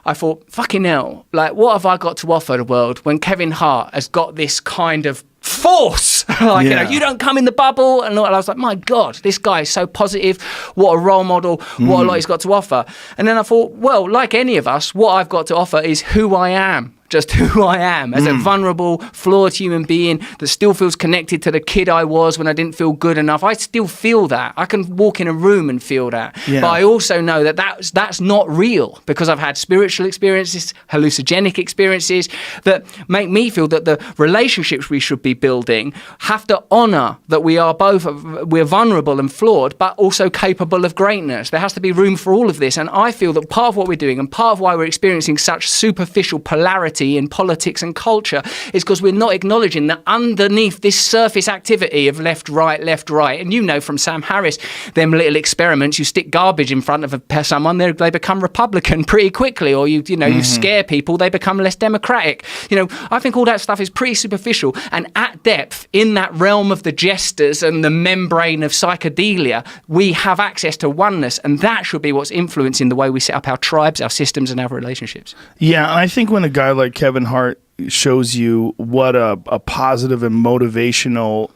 I thought, fucking hell, like, what have I got to offer the world when Kevin Hart has got this kind of force? Like, you know, you don't come in the bubble. And I was like, my God, this guy is so positive. What a role model. What a lot he's got to offer. And then I thought, well, like any of us, what I've got to offer is who I am. Just who I am as a vulnerable, flawed human being that still feels connected to the kid I was when I didn't feel good enough. I still feel that. I can walk in a room and feel that. Yeah. But I also know that that's not real, because I've had spiritual experiences, hallucinogenic experiences that make me feel that the relationships we should be building have to honor that we're vulnerable and flawed, but also capable of greatness. There has to be room for all of this. And I feel that part of what we're doing and part of why we're experiencing such superficial polarity in politics and culture is because we're not acknowledging that underneath this surface activity of left, right, and you know from Sam Harris, them little experiments, you stick garbage in front of someone, they become Republican pretty quickly, or you scare people, they become less democratic. You know, I think all that stuff is pretty superficial, and at depth, in that realm of the jesters and the membrane of psychedelia, we have access to oneness, and that should be what's influencing the way we set up our tribes, our systems, and our relationships. Yeah, and I think when a guy like Kevin Hart shows you what a positive and motivational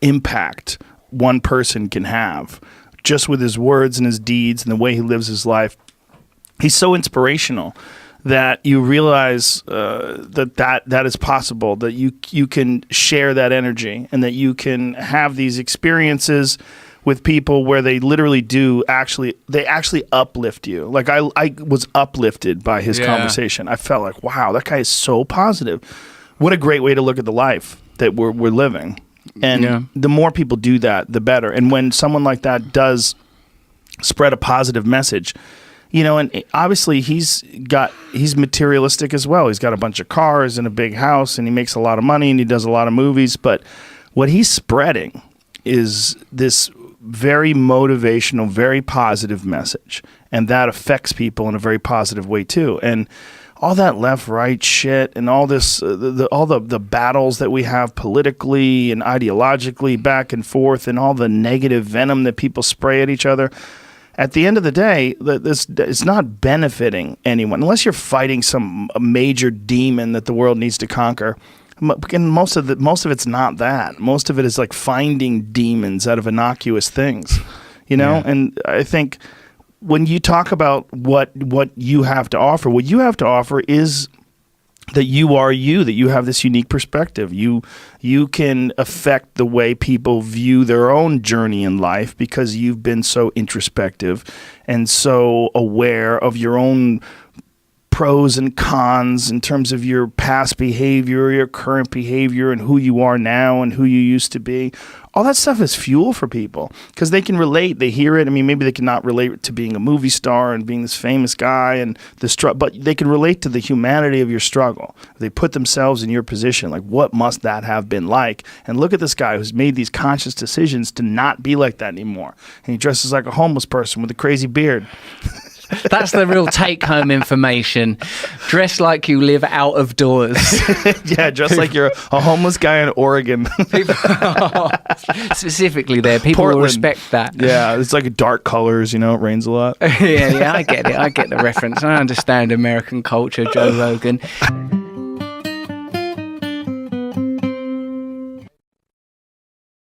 impact one person can have just with his words and his deeds and the way he lives his life, he's so inspirational that you realize that is possible, that you can share that energy and that you can have these experiences with people where they literally actually uplift you. Like I was uplifted by his conversation. I felt like, wow, that guy is so positive. What a great way to look at the life that we're living. And the more people do that, the better. And when someone like that does spread a positive message, you know, and obviously he's materialistic as well. He's got a bunch of cars and a big house, and he makes a lot of money, and he does a lot of movies. But what he's spreading is this very motivational, very positive message, and that affects people in a very positive way too. And all that left-right shit and all this, all the battles that we have politically and ideologically back and forth, and all the negative venom that people spray at each other. At the end of the day, it's not benefiting anyone unless you're fighting some major demon that the world needs to conquer. And most of it's not that. Most of it is like finding demons out of innocuous things, you know. Yeah. And I think when you talk about what you have to offer, what you have to offer is that you are you, that you have this unique perspective. You can affect the way people view their own journey in life because you've been so introspective and so aware of your own pros and cons in terms of your past behavior, your current behavior, and who you are now and who you used to be. All that stuff is fuel for people because they can relate. They hear it. I mean, maybe they cannot relate to being a movie star and being this famous guy and but they can relate to the humanity of your struggle. They put themselves in your position. Like, what must that have been like? And look at this guy who's made these conscious decisions to not be like that anymore. And he dresses like a homeless person with a crazy beard. That's the real take-home information. Dress like you live out of doors. Yeah, dress like you're a homeless guy in Oregon. Specifically there, people Portland. will respect that. Yeah, it's like dark colors, you know, it rains a lot. Yeah, I get it. I get the reference. I understand American culture, Joe Rogan.